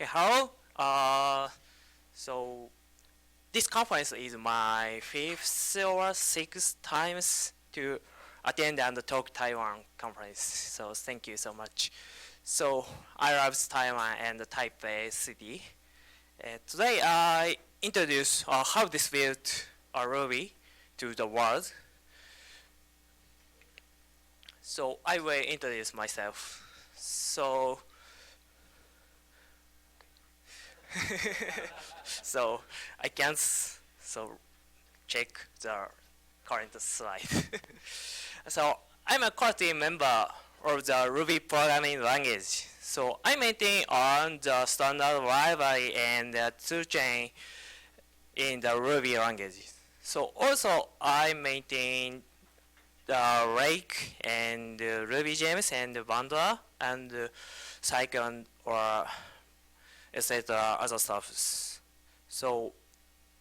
Hey, hello. So this conference is my fifth or sixth times to attend and talk Taiwan conference. So thank you so much. So I love Taiwan and Taipei city. Today I introduce how this built Ruby to the world. So I will introduce myself. So so I can't check the current slide. So I'm a core team member of the Ruby programming language. So I maintain on the standard library and the toolchain in the Ruby language. So also I maintain the Rake and Ruby Gems and Bundler and Cyclone or etc. other stuff. So,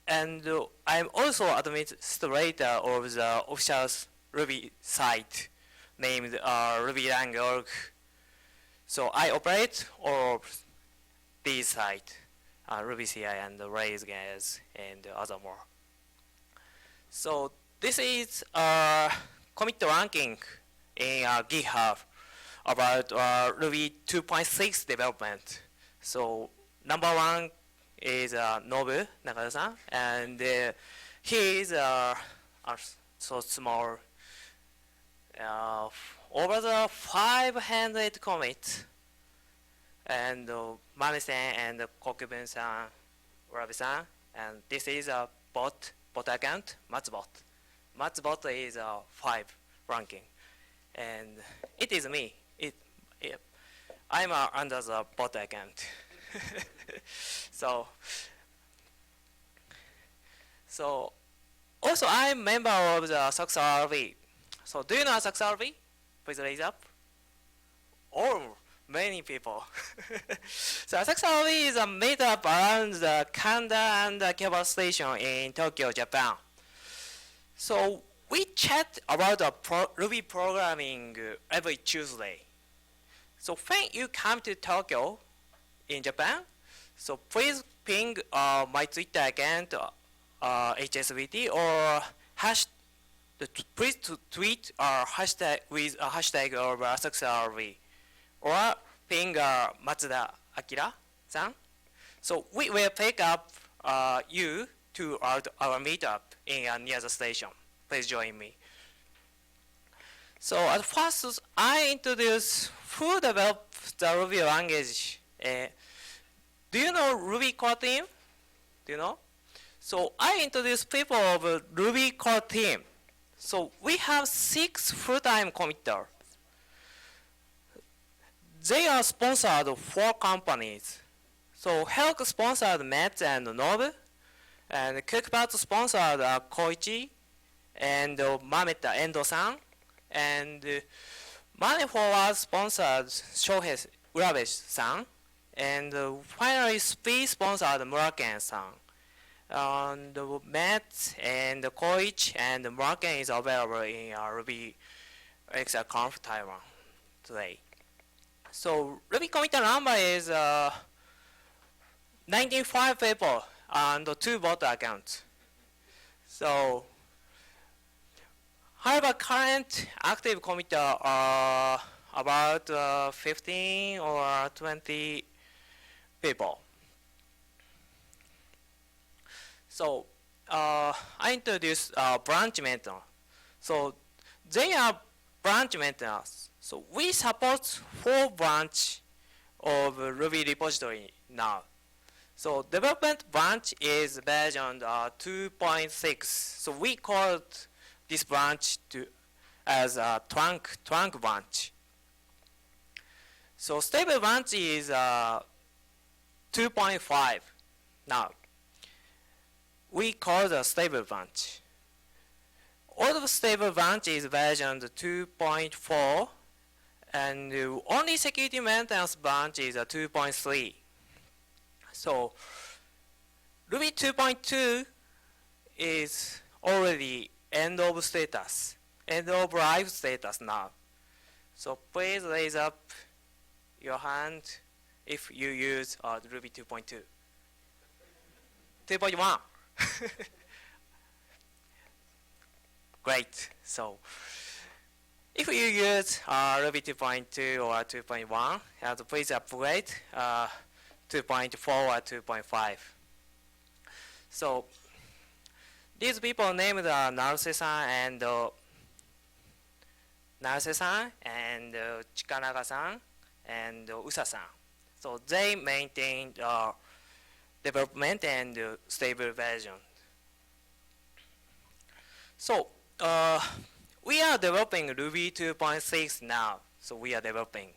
and I'm also administrator of the official Ruby site named RubyLang.org. So I operate all of these sites, Ruby CI and RailsGas and other more. So this is commit ranking in GitHub about Ruby 2.6 development. So number one is Nobu Nakada-san, and he is so small. Over the 500 commits, and Mami-san and Kokubun-san, Rabi-san, and this is a bot account, Matsbot. Matsbot is 5 ranking, and it is me. I'm under the bot account. so also I'm member of the SuccessRV. So do you know SuccessRV? Please raise up. Oh, many people. So SuccessRV is a meetup around the Kanda and the Kyoto station in Tokyo, Japan. So we chat about the Ruby programming every Tuesday. So when you come to Tokyo in Japan, so please ping my Twitter account, HSBT, or please tweet hashtag with a hashtag of SuccessRV, or ping Matsuda Akira-san. So we will pick up you to our meetup near the station. Please join me. So at first, I introduce who developed the Ruby language. Do you know Ruby core team? Do you know? So I introduce people of Ruby core team. So we have 6 full-time committers. They are sponsored 4 companies. So Helk sponsored Mets and Nobu, and Cookpad sponsored Koichi, and Mameta Endo-san, and Manifold sponsored Shohei Urabeshi-san, and finally Speed sponsored Muraken-san. And Matt and Koichi and Muraken is available in RubyElixirConfTaiwan today. So Ruby committer number is 95 people and 2 bot accounts. So however, current active committer are about 15 or 20 people. So I introduced branch maintainer. So they are branch maintainers. So we support 4 branch of Ruby repository now. So development branch is version 2.6. So we called this branch as a trunk branch. So stable branch is 2.5 now. We call the stable branch. All of the stable branch is version 2.4, and only security maintenance branch is 2.3. So Ruby 2.2 is already end of status, end of life status now. So please raise up your hand if you use Ruby 2.2. 2.1. Great. So if you use Ruby 2.2 or 2.1, please upgrade 2.4 or 2.5. So these people named Naruse-san and Chikanaga-san and Usa-san. So they maintain development and stable version. So we are developing Ruby 2.6 now. So we are developing.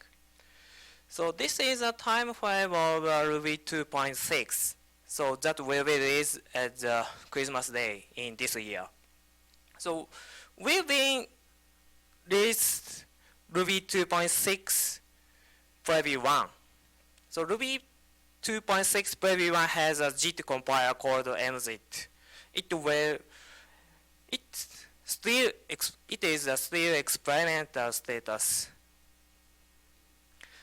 So this is a time frame of Ruby 2.6. So that will be released at Christmas Day in this year. So we've been released Ruby 2.6 preview 1. So Ruby 2.6 preview 1 has a JIT compiler called mzit. It is a still experimental status.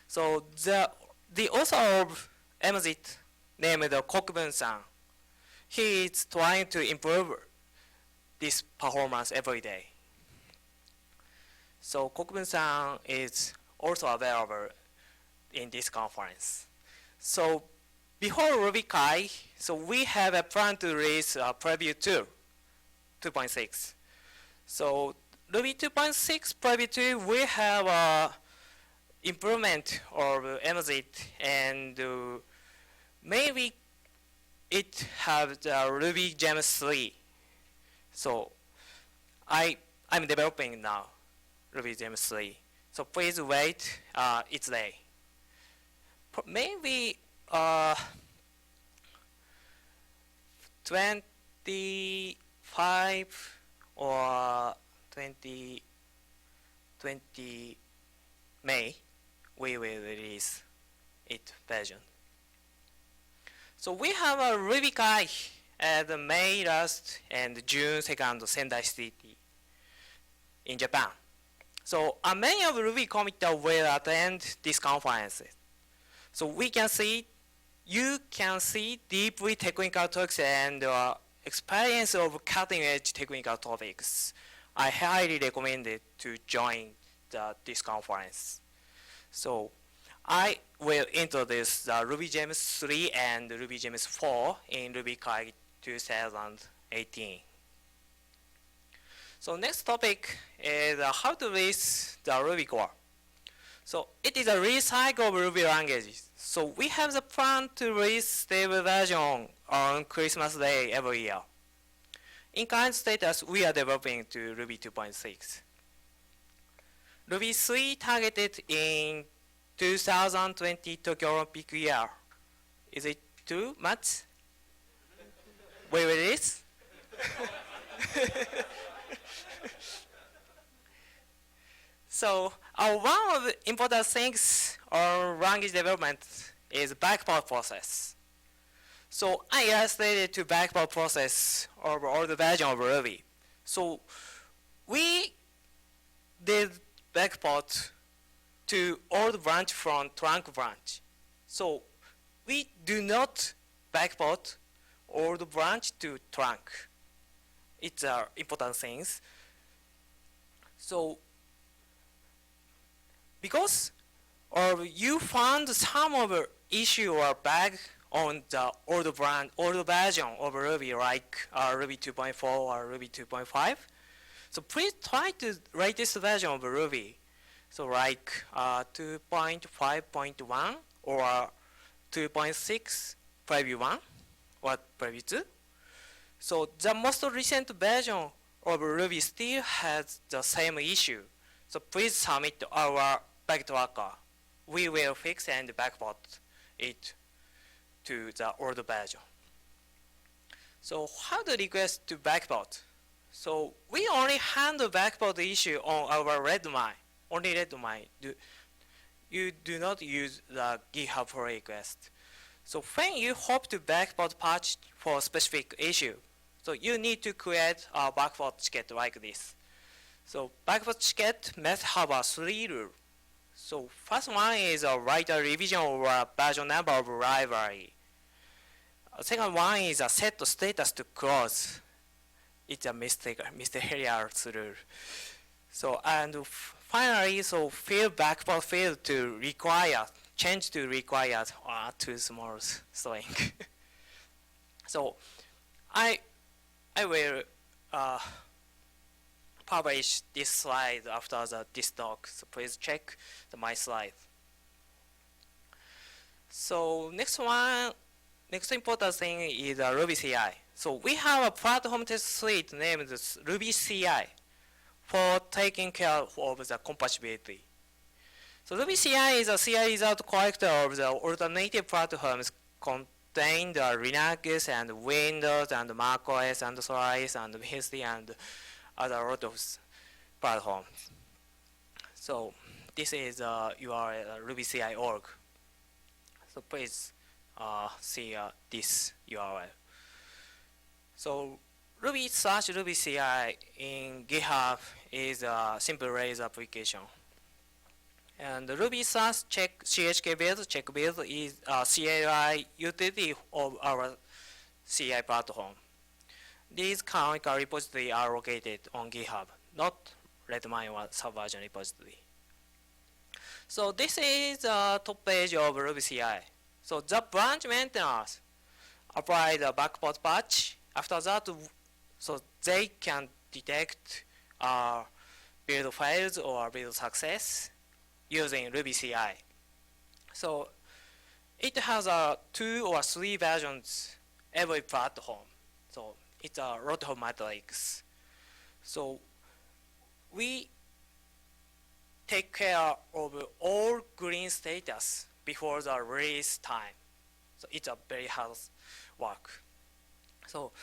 So the author of mzit named Kokubun-san, he is trying to improve this performance every day. So Kokubun-san is also available in this conference. So before RubyCai, so we have a plan to release preview 2.6. So Ruby 2.6 preview 2 we have improvement of mzit, and maybe it have the Ruby Gems 3. So I'm developing now Ruby Gems 3. So please wait its day. Maybe 25 or 20 May we will release its version. So we have a RubyCai at May last and June 2nd Sendai City in Japan. So many of Ruby committers will attend this conference. So you can see deeply technical talks and experience of cutting-edge technical topics. I highly recommend it to join this conference. So I will introduce the Ruby Gems 3 and Ruby Gems 4 in RubyCai 2018. So next topic is how to release the Ruby core. So it is a recycle of Ruby languages. So we have the plan to release stable version on Christmas Day every year. In current status, we are developing to Ruby 2.6. Ruby 3 targeted in 2020 Tokyo Olympic year. Is it too much? We will release? So one of the important things on language development is backport process. So I illustrated to backport process of all the version of Ruby. So we did backport to old branch from trunk branch. So we do not backport old branch to trunk. It's important things. So because you found some of the issue or bug on the old version of Ruby, like Ruby 2.4 or Ruby 2.5. So please try the latest version of Ruby. So like 2.5.1 or 2.6 preview 1 or preview 2. So the most recent version of Ruby still has the same issue. So please submit our bug tracker. We will fix and backport it to the old version. So how to request to backport? So we only handle backport issue on our Redmine, only Redmine. You do not use the GitHub pull request. So when you hope to backport patch for a specific issue, so you need to create a backport ticket like this. So backport ticket must have a 3 rule. So first one is write a revision or a version number of library. Second one is set the status to close. It's a mysterious rule. So and finally, so field backport field to require change to required too small string. So I will publish this slide after this talk. So please check my slide. So next important thing is Ruby CI. So we have a platform test suite named Ruby CI for taking care of the compatibility. So Ruby CI is a CI result collector of the alternative platforms contained Linux and Windows and macOS and Solaris and BSD and other lot of platforms. So this is URL Ruby CI org. So please see this URL. So Ruby CI in GitHub is a simple Rails application. And Ruby chk build, check build is a CLI utility of our CI platform. These canonical repositories are located on GitHub, not Redmine or Subversion repository. So this is the top page of Ruby CI. So the branch maintainers apply the backport patch. After that, so they can detect build fails or build success using Ruby CI. So it has 2 or 3 versions every platform. So it's a lot of metrics. So we take care of all green status before the release time. So it's a very hard work. So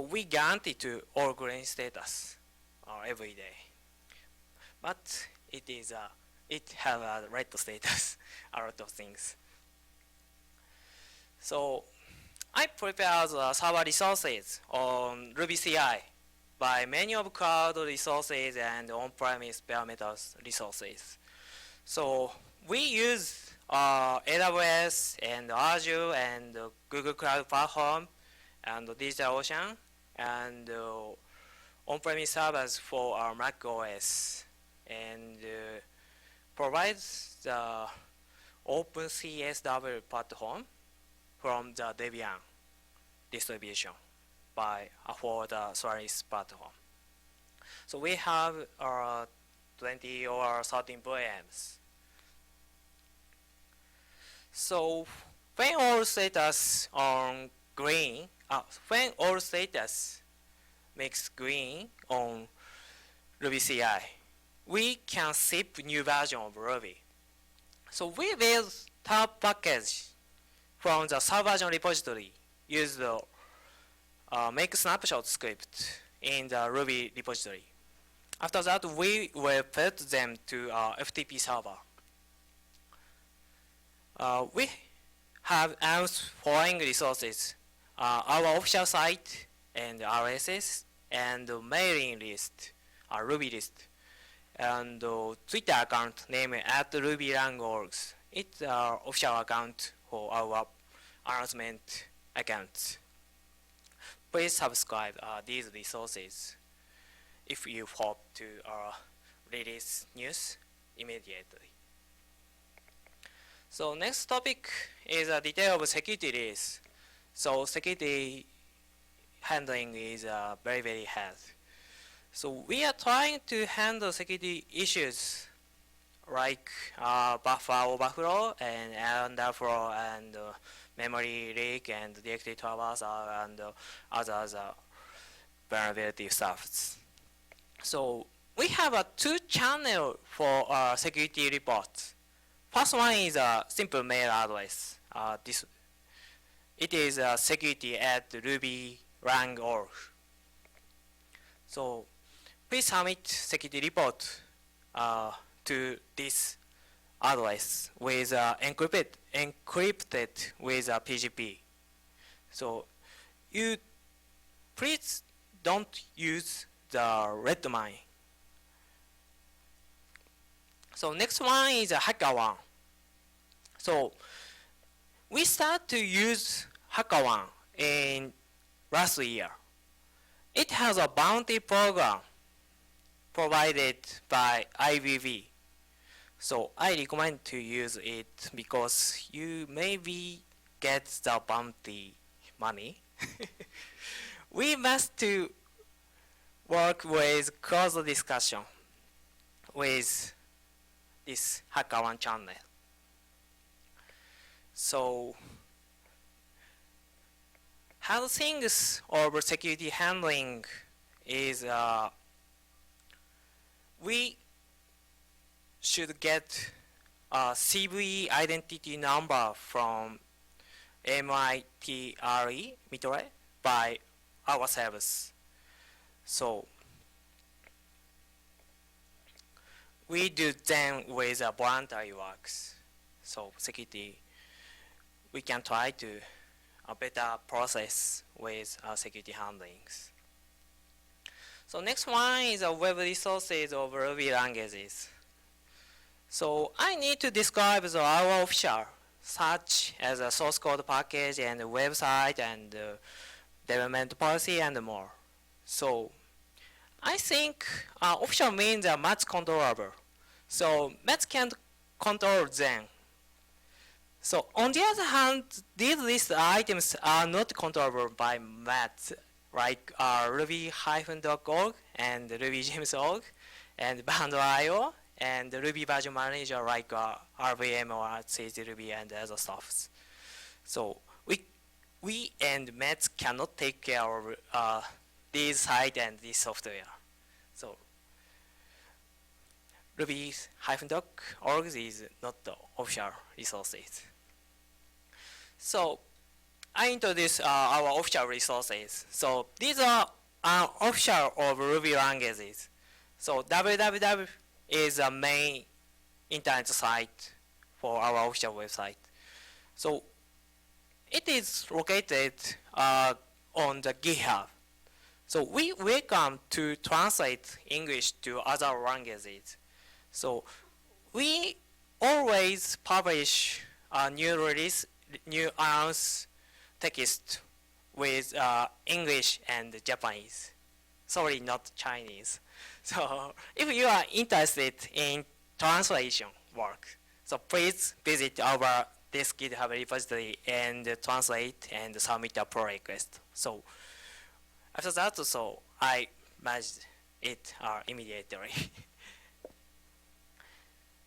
we guarantee to all green status every day. But it has a red status, a lot of things. So I prepare the server resources on Ruby CI by many of cloud resources and on-premise bare metal resources. So we use AWS and Azure and Google Cloud Platform and DigitalOcean and on-premise servers for our Mac OS and provides the OpenCSW platform from the Debian distribution for the Solaris platform. So we have 20 or 13 VMs. So when all status on green, when all status makes green on Ruby CI, we can ship new version of Ruby. So we will tab package from the Subversion repository, use the make snapshot script in the Ruby repository. After that, we will put them to FTP server. We have following resources: our official site and RSS and mailing list, Ruby list, and Twitter account named @RubyLang.org. It's our official account for our announcement accounts. Please subscribe these resources if you hope to release news immediately. So next topic is a detail of security risk. So security handling is very, very hard. So we are trying to handle security issues like buffer overflow and underflow and memory leak and directory traversal and other vulnerability stuff. So we have 2 channels for security reports. First one is a simple mail address. It is security@rubylang.org. So please submit security report to this address with encrypted with a PGP. So you please don't use the Redmine So next one is a HackerOne. So we start to use HackerOne in last year. It has a bounty program provided by IBV. So I recommend to use it because you maybe get the bounty money. We must to work with close discussion with this HackerOne channel. So how things over security handling is we should get a CVE identity number from MITRE by ourselves. So we do them with a voluntary works. So security, we can try to a better process with security handlings. So next one is a web resources of Ruby languages. So I need to describe our official, such as a source code package and a website and development policy and more. So I think official means are much controllable. So Mets can't control them. So on the other hand, these list items are not controllable by Mets, like ruby-doc.org and rubygems.org and band.io and Ruby version manager like RVM or CGRuby and other stuffs. So we and Mets cannot take care of this site and this software. So ruby-doc.org is not the official resources. So I introduce our official resources. So these are official of Ruby languages. So www is the main internet site for our official website. So it is located on the GitHub. So we welcome to translate English to other languages. So we always publish a new release, new announce text with English and Japanese. Sorry, not Chinese. So if you are interested in translation work, so please visit our this GitHub repository and translate and submit a pull request. So after that, so I managed it immediately.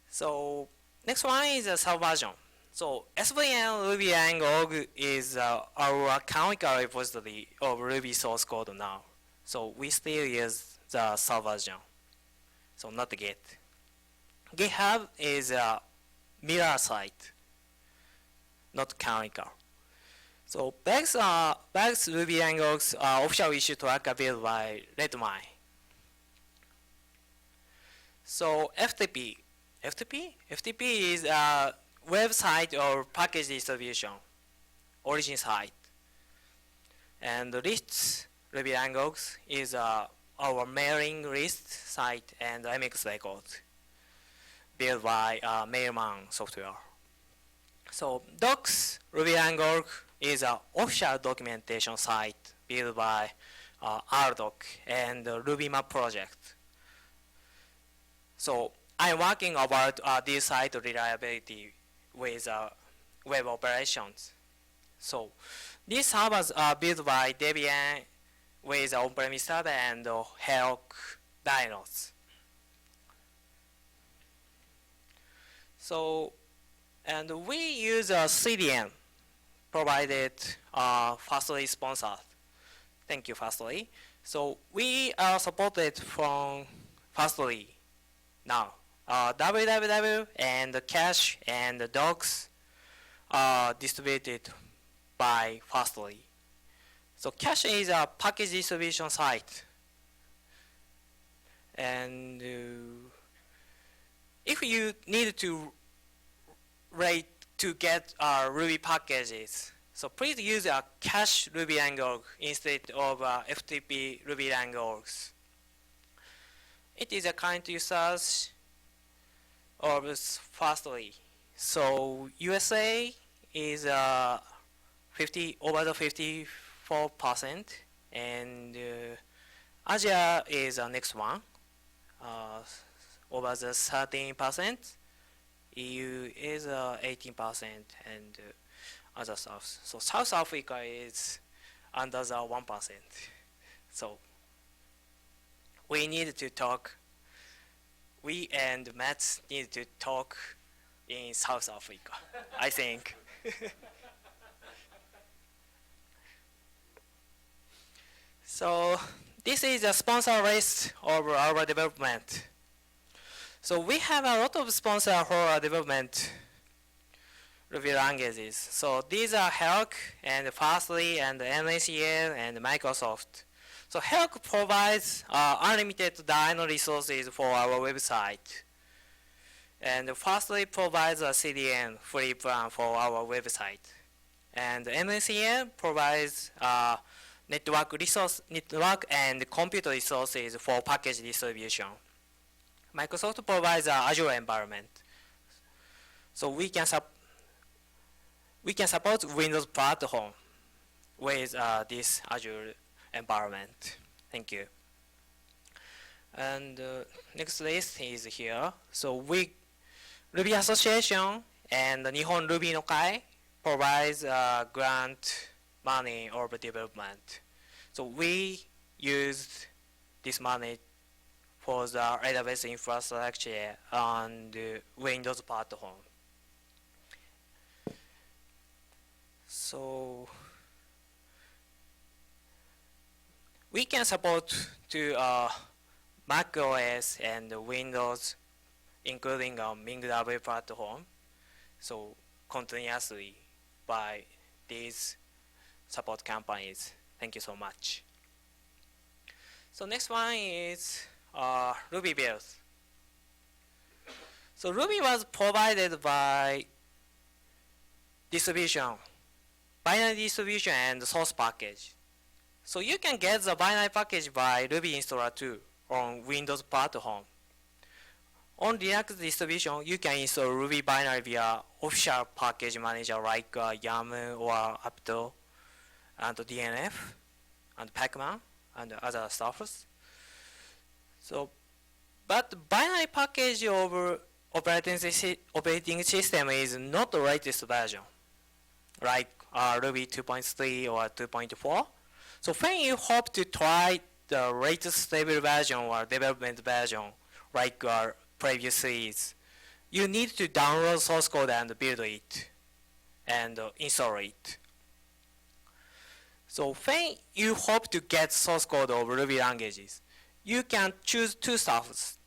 So next one is a subversion. So SVN RubyEng.org is our canonical repository of Ruby source code now. So we still use the subversion, so not Git. GitHub is a mirror site, not canonical. So Bex RubyEng.org's official issue tracker built by Redmine. So FTP is a website or package distribution, origin site. And lists RubyEng.org is our mailing list site and MX records built by Mailman software. So docs RubyEng.org is an official documentation site built by RDoc and the RubyMap project. So I'm working about this site reliability with web operations. So these servers are built by Debian with on-premise server and Heroku dynos. So, and we use a CDN provided Fastly sponsored. Thank you, Fastly. So we are supported from Fastly now. www and the cache and the docs are distributed by Fastly. So cache is a package distribution site. And if you need to rate to get Ruby packages, so please use a cache RubyEng.org instead of FTP RubyEng.org. It is a kind users Or firstly, so USA is 50 over the 54%, and Asia is the next one, uh, over the 13%. EU is 18%, and other stuff. So South Africa is under the 1%. So we need to talk. We and Matt need to talk in South Africa, I think. So this is a sponsor list of our development. So we have a lot of sponsors for our development Ruby languages. So these are Herc and Fastly and NACL and Microsoft. So Herc provides unlimited Dino resources for our website. And Fastly provides a CDN free plan for our website. And NACL provides network and computer resources for package distribution. Microsoft provides an Azure environment. So we can support Windows platform with this Azure environment. Thank you. And next list is here. So Ruby Association and Nihon Ruby no Kai provides grant money or development. So we used this money for the database infrastructure on the Windows platform. So we can support to Mac OS and Windows, including MingW platform, so continuously by these support companies. Thank you so much. So next one is Ruby build. So Ruby was provided by distribution, binary distribution and source package. So you can get the binary package by Ruby installer too on Windows platform. On Linux distribution, you can install Ruby binary via official package manager like YAM or apt and DNF and Pacman and other stuffs. So, but binary package of operating system is not the latest version, like Ruby 2.3 or 2.4. So when you hope to try the latest stable version or development version, like previous series, you need to download source code and build it and install it. So when you hope to get source code of Ruby languages, you can choose two stuffs.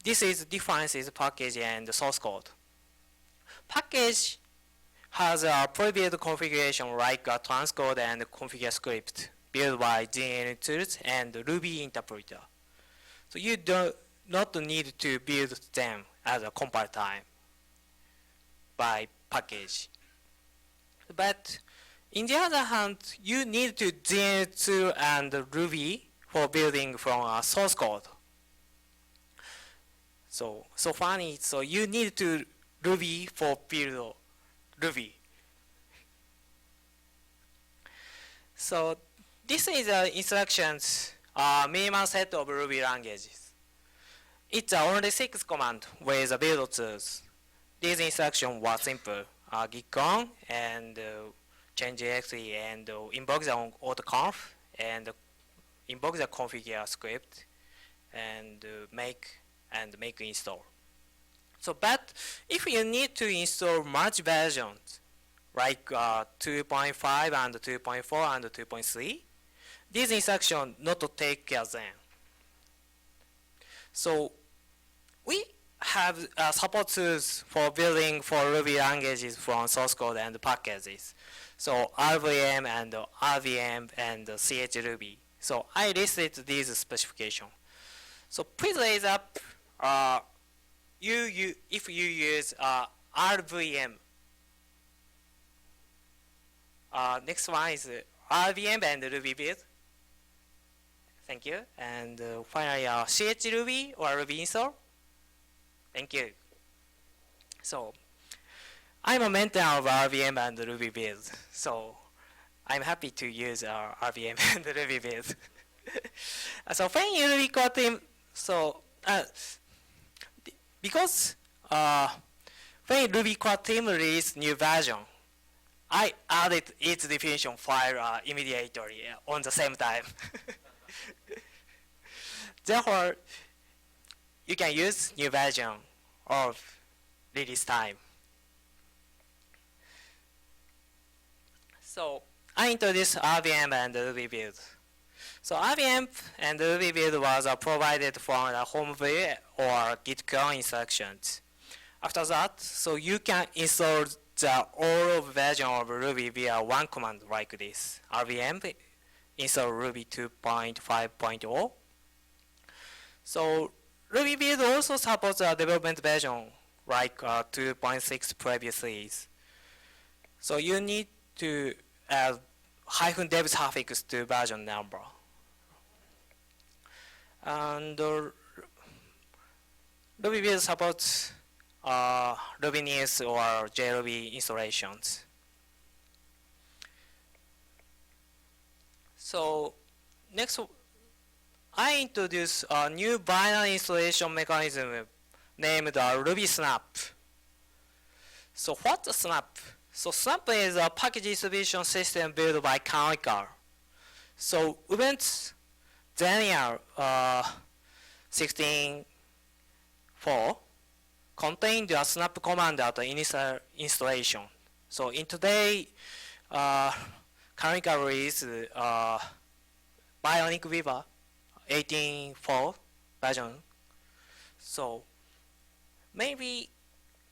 This is differences package and source code. Package has a previous configuration like a transcode and configure script built by GNU tools and Ruby interpreter. So you do not need to build them as a compile time by package. But in the other hand, you need to GNU tool and Ruby for building from a source code. So funny. So you need to Ruby for build Ruby. So this is the instructions minimum set of Ruby languages. It's only 6 commands with the build tools. These instructions were simple. Git clone and change exe and invoke the autoconf and invoke the configure script and make install. So, but if you need to install much versions like 2.5 and 2.4 and 2.3, these instructions not to take care of them. So we have support tools for building for Ruby languages from source code and packages. So RVM and RVM and chruby. So I listed these specifications. So please raise up if you use RVM. Next one is RVM and Ruby build. Thank you. And finally, chruby or Ruby install. Thank you. So I'm a mentor of RVM and Ruby build. So I'm happy to use RVM and Ruby build. So when you Ruby core team, so because when Ruby core team released new version, I added its definition file immediately on the same time. Therefore, you can use new version of release time. So I introduced RVM and Ruby build. So RVM and Ruby build was provided from the home view or git clone instructions. After that, so you can install the all version of Ruby via one command like this. RVM install Ruby 2.5.0. So Ruby build also supports a development version like 2.6 previously. So you need to add -dev suffix to version number. And Ruby build supports Ruby News or JRuby installations. So next, I introduce a new binary installation mechanism named Ruby Snap. So what's a Snap? So Snap is a package distribution system built by Canonical. So events Daniel 16.4 contained a snap command at the initial installation. So in today, Canonical release Bionic Weaver 18.4 version. So maybe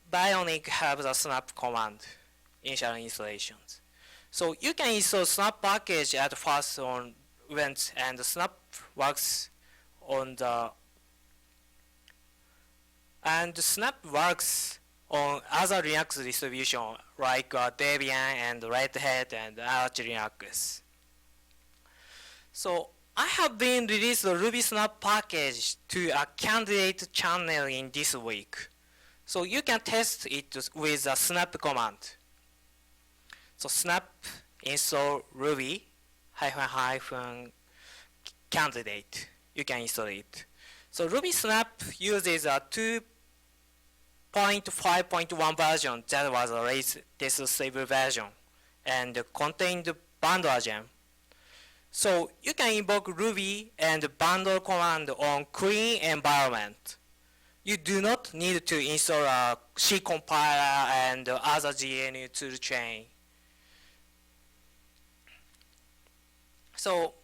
Bionic has a snap command initial installations. So you can install snap package at first on events, and the snap works on the other Linux distribution like Debian and Red Hat and Arch Linux. So I have been released the Ruby Snap package to a candidate channel in this week. So you can test it with a snap command. So snap install Ruby --candidate. You can install it. So Ruby Snap uses a 2.5.1 version that was a latest stable version and contained bundle gem. So you can invoke Ruby and bundle command on clean environment. You do not need to install a C compiler and other GNU toolchain. So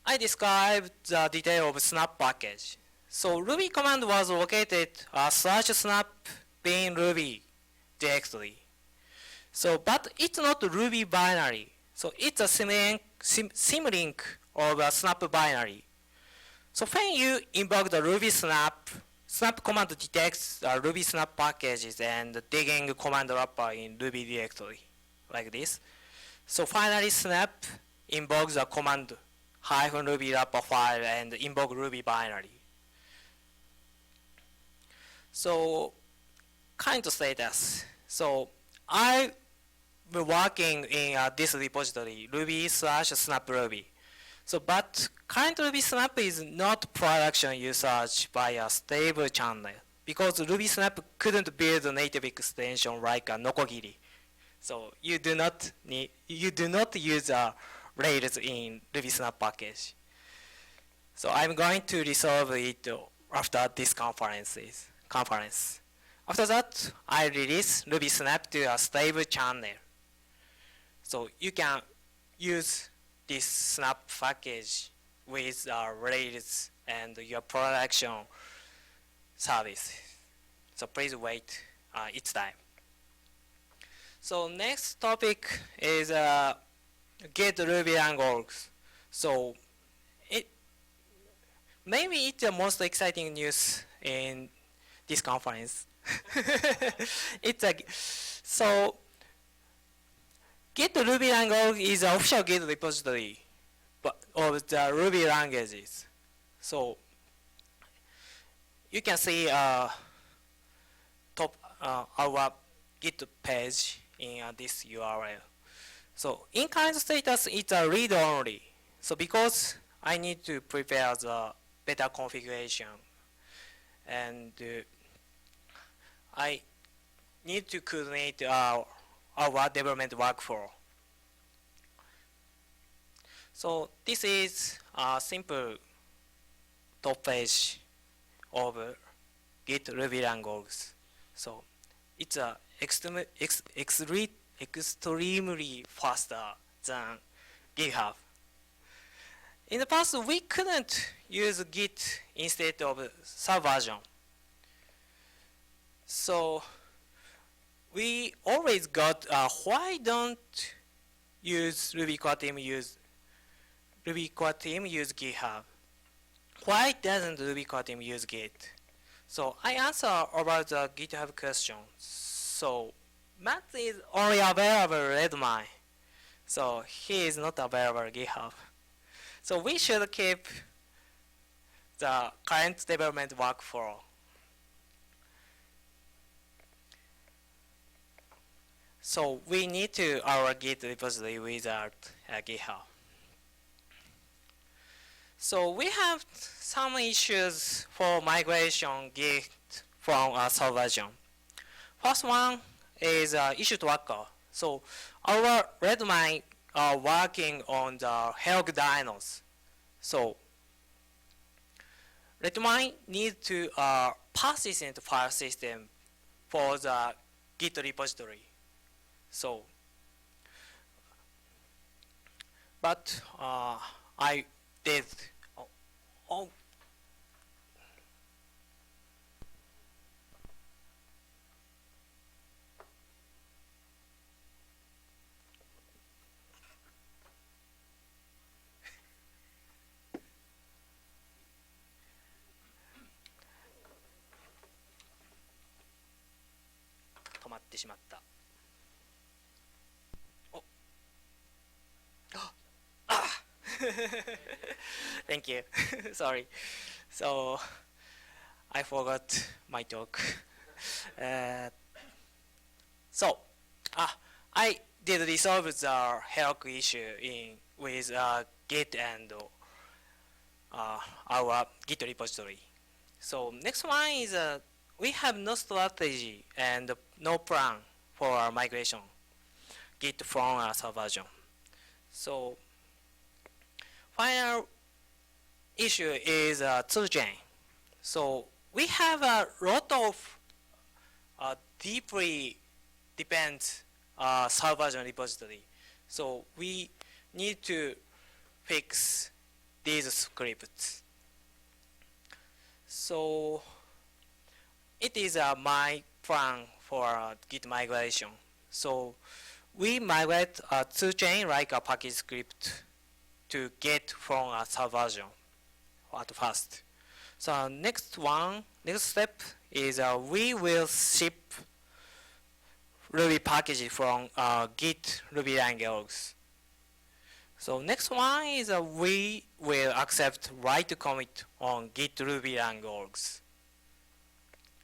I described the detail of snap package. So Ruby command was located /snap bin Ruby directly. So but it's not Ruby binary. So it's a symlink of a snap binary. So when you invoke the Ruby snap command detects Ruby snap packages and digging command wrapper in Ruby directory like this. So finally snap invokes the command -ruby wrapper file and invoke Ruby binary. So current status. So I'm working in this repository Ruby/snap Ruby. So but current Ruby Snap is not production usage by a stable channel because Ruby Snap couldn't build a native extension like a Nokogiri. So you do not use Rails in Ruby Snap package. So I'm going to resolve it after this conference. After that, I release Ruby Snap to a stable channel. So you can use this snap package with Rails and your production service. So please wait, it's time. So next topic is get Ruby.org. So maybe it's the most exciting news in this conference. So Git Ruby.org is the official Git repository of the Ruby languages. So you can see top our Git page in this URL. So in current status, it's a read only. So because I need to prepare the better configuration, and I need to coordinate our development workflow. So this is a simple top page of Git Ruby language. So it's extremely faster than GitHub. In the past, we couldn't use Git instead of Subversion. So we always got why don't use Ruby core team use GitHub? Why doesn't Ruby core team use Git? So I answer about the GitHub question. So Matt is only available Redmine. So he is not available GitHub. So we should keep the current development workflow. So we need to our Git repository wizard GitHub. So we have some issues for migration Git from Subversion. First one is issue tracker. So our Redmine are working on the Helg dynos. So Redmine needs to persistent file system for the Git repository. So, but I did. Oh.止まってしまった。Thank you. Sorry. So I forgot my talk. So I did resolve the Helg issue with Git and our Git repository. So next one is we have no strategy and no plan for our migration Git from our Subversion. So final issue is toolchain. So we have a lot of deeply dependent Subversion repository. So we need to fix these scripts. So it is my plan for Git migration. So we migrate a toolchain like a package script to get from a Subversion at first. So next step is we will ship Ruby package from Git Ruby language. So next one is we will accept write commit on Git Ruby language.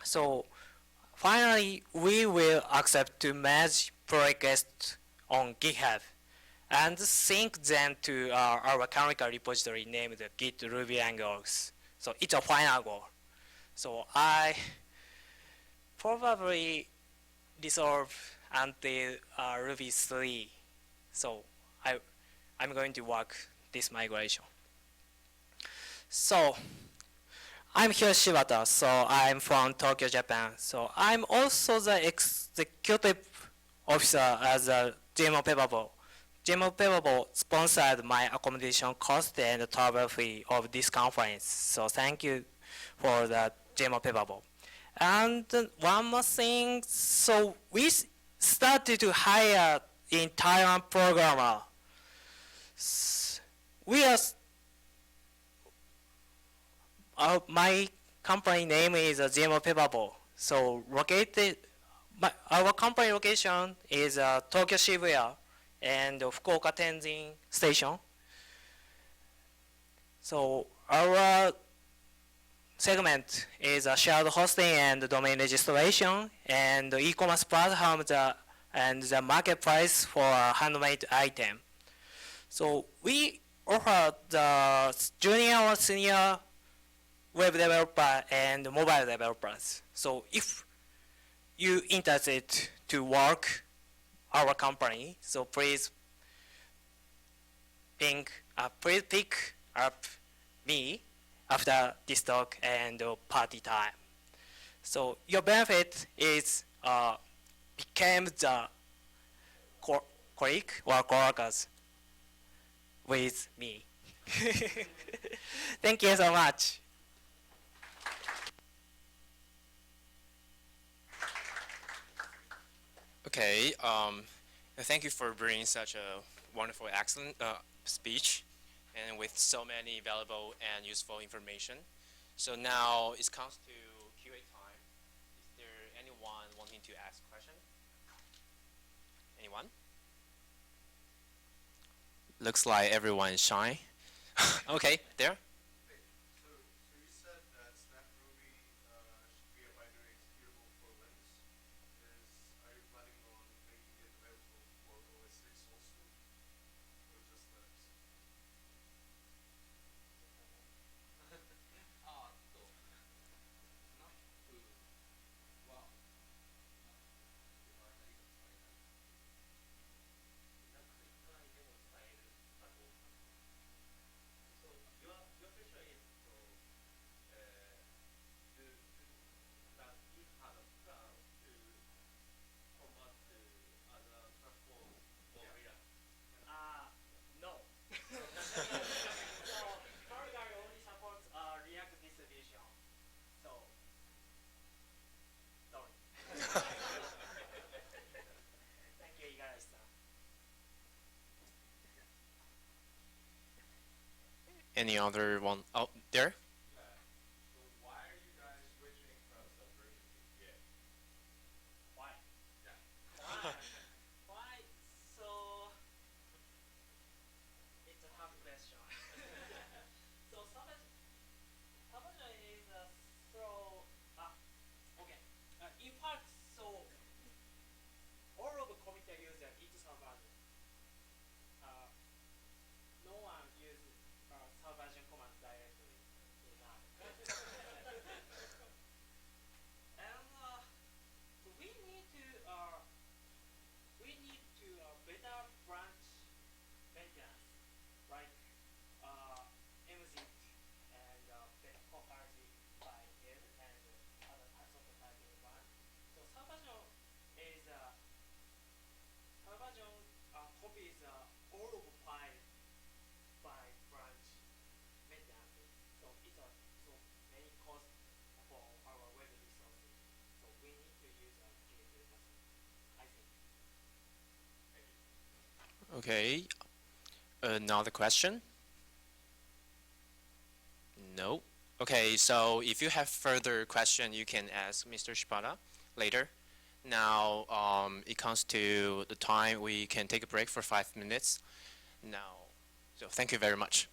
So finally, we will accept to merge pull requests on GitHub and sync them to our canonical repository named Git Ruby language. So it's a final goal. So I probably resolve until Ruby 3. So I'm going to work this migration. So I'm Hiroshi SHIBATA, so I'm from Tokyo, Japan. So I'm also the executive officer as a GMO Paperboard. GMO Paperboard sponsored my accommodation cost and travel fee of this conference. So thank you for the GMO Paperboard. And one more thing, so we started to hire in Taiwan programmer. We are my company name is GMO Paperboard. So our company location is Tokyo Shibuya and Fukuoka Tenzin Station. So our segment is a shared hosting and domain registration, and the e-commerce platform and the marketplace for a handmade item. So we offer the junior or senior web developer and mobile developers. So if you interested to work our company, so please pick up me after this talk and party time. So your benefit is became the colleague or coworkers with me. Thank you so much. Okay, thank you for bringing such a wonderful, excellent speech, and with so many valuable and useful information. So now it comes to QA time. Is there anyone wanting to ask a question? Anyone? Looks like everyone is shy. Okay, there. No. So Paraguay only supports React distribution. So sorry. Thank you, Igarashi-san. Any other one out there? Why? Why? Why? So it's a tough question. So Sabaja is so okay. In fact, so all of the computer user each Sabaja. No one uses Sabaja commands directly. And so we need to better branch maintenance, like MZIP and better comparison by him and other types of typing one. So Salvajon copies all of file by branch maintenance. So it's so many costs for our web resources. So we need to use a GitHub, I think. Okay. Another question? No. Okay, so if you have further question, you can ask Mr. Shibata later. Now it comes to the time we can take a break for 5 minutes. Now, so thank you very much.